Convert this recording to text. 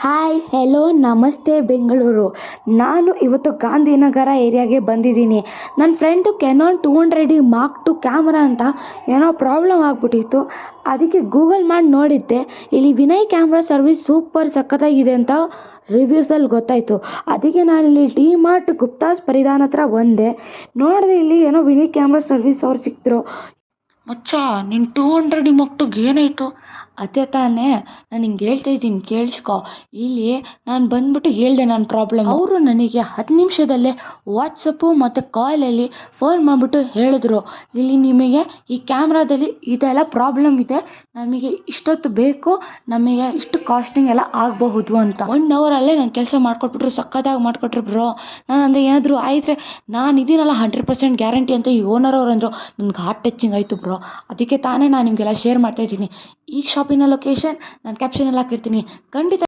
Hi hello ನಮಸ್ತೆ ಬೆಂಗಳೂರು. ನಾನು ಇವತ್ತು ಗಾಂಧಿನಗರ ಏರಿಯಾಗೆ ಬಂದಿದ್ದೀನಿ. ನನ್ನ friend Canon 200D mark II camera ಅಂತ ಏನೋ ಪ್ರಾಬ್ಲಮ್ ಆಗಿಬಿಟ್ಟಿತ್ತು. ಅದಕ್ಕೆ ಗೂಗಲ್ ಮಾಡಿ ನೋಡಿದ್ದೆ. ಇಲ್ಲಿ ವಿನಯ್ ಕ್ಯಾಮ್ರಾ ಸರ್ವಿಸ್ ಸೂಪರ್ ಸಖತ್ತಾಗಿದೆ ಅಂತ ರಿವ್ಯೂಸಲ್ಲಿ ಗೊತ್ತಾಯಿತು. ಅದಕ್ಕೆ ನಾನಿಲ್ಲಿ ಡಿ ಮಾರ್ಟ್ ಗುಪ್ತಾಸ್ ಪರಿಧಾನ್ ಹತ್ರ ಬಂದೆ. ನೋಡಿದೆ ಇಲ್ಲಿ ಏನೋ ವಿನಯ್ ಕ್ಯಾಮ್ರಾ ಸರ್ವಿಸ್ ಅವ್ರು ಸಿಕ್ತರು. ಮಚ್ಚ ನಿನ್ನ 200D ಮಾರ್ಕ್ II ಏನಾಯಿತು? ಅದೇ ತಾನೇ ನಾನು ಹಿಂಗೆ ಹೇಳ್ತಾ ಇದ್ದೀನಿ, ಕೇಳಿಸ್ಕೊ. ಇಲ್ಲಿ ನಾನು ಬಂದ್ಬಿಟ್ಟು ಹೇಳಿದೆ ನನ್ನ ಪ್ರಾಬ್ಲಮ್. ಅವರು ನನಗೆ 10 ನಿಮಿಷದಲ್ಲೇ ವಾಟ್ಸಪ್ಪು ಮತ್ತು ಕಾಲಲ್ಲಿ ಫೋನ್ ಮಾಡಿಬಿಟ್ಟು ಹೇಳಿದ್ರು, ಇಲ್ಲಿ ನಿಮಗೆ ಈ ಕ್ಯಾಮ್ರಾದಲ್ಲಿ ಇದೆಲ್ಲ ಪ್ರಾಬ್ಲಮ್ ಇದೆ, ನಮಗೆ ಇಷ್ಟೊತ್ತು ಬೇಕು, ನಮಗೆ ಇಷ್ಟು ಕಾಸ್ಟಿಂಗ್ ಎಲ್ಲ ಆಗಬಹುದು ಅಂತ. 1 ಅವರಲ್ಲೇ ನಾನು ಕೆಲಸ ಮಾಡಿಕೊಟ್ಬಿಟ್ರು, ಸಖತ್ತಾಗಿ ಮಾಡಿಕೊಟ್ರು ಬ್ರೋ. ನಾನು ಅಂದೆ ಏನಾದರೂ ಆಯಿದ್ರೆ ನಾನು ಇದೀನಲ್ಲ 100% ಗ್ಯಾರಂಟಿ ಅಂತ ಈ ಓನರ್ ಅವ್ರು ಅಂದರು. ನನಗೆ ಹಾರ್ಟ್ ಟಚಿಂಗ್ ಆಯಿತು ಬ್ರೋ. ಅದಕ್ಕೆ ತಾನೇ ನಾನು ನಿಮಗೆಲ್ಲ ಶೇರ್ ಮಾಡ್ತಾಯಿದ್ದೀನಿ. ಈಗ ಶಾಪಿನ ಲೊಕೇಶನ್ ನಾನು ಕ್ಯಾಪ್ಷನಲ್ಲಿ ಹಾಕಿರ್ತೀನಿ, ಖಂಡಿತ